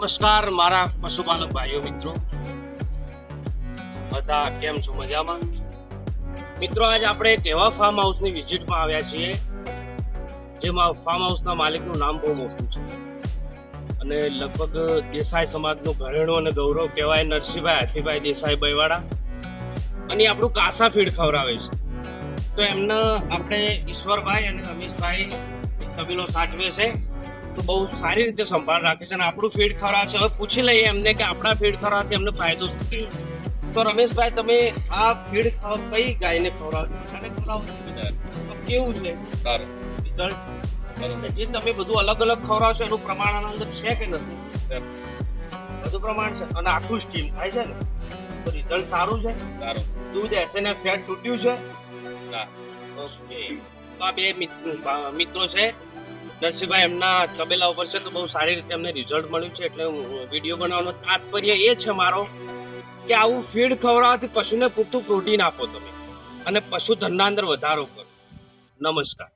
નમસ્કાર મારા પશુપાલક ભાઈઓ મિત્રો, બધા કેમ છો? મજામાં? મિત્રો, આજે આપણે એક એવા ફાર્મ હાઉસની વિઝિટમાં આવ્યા છીએ જેમાં ફાર્મ હાઉસના માલિકનું નામ બહુ મોટું છે અને લગભગ દેસાઈ સમાજનું ઘરેણું અને ગૌરવ કહેવાય. નરસિંહભાઈ હાથીભાઈ દેસાઈ બૈવાડા અને આપણું કાસા ફીડ ખવડાવે છે. તો એમને આપણે ઈશ્વરભાઈ અને રમેશભાઈ તબીલો સાચવે છે, તો બહુ સારી રીતે સંભાળ રાખે છે અને આપણું ફીડ ખવડાવે છે. હવે પૂછી લઈએ એમને કે આપણા ફીડ ખવડાવવાથી એમને ફાયદો શું છે. તો રમેશભાઈ, તમે આ ફીડ કઈ ગાયને ખવડાવો કેવું છે સારું રિઝલ્ટ? જે તમે બધું અલગ અલગ ખવડાવો છો એનું પ્રમાણ આના અંદર છે કે નથી? બધું પ્રમાણ છે અને આખું સ્ટીમ થાય છે ને, તો રિઝલ્ટ સારું છે. સારું દૂધ એસએનએફ ફેટ તૂટ્યું છે? ના ઓકે. તો આ બે મિત્રો છે નરસિંહભાઈ, એમના તબેલા ઉપર છે, તો બહુ સારી રીતે એમને રિઝલ્ટ મળ્યું છે. એટલે વિડીયો બનાવવાનો તાત્પર્ય એ છે મારો કે આવું ફીડ ખવડાવવાથી પશુને પૂરતું પ્રોટીન આપો તમે અને પશુધનના અંદર વધારો કરો. નમસ્કાર.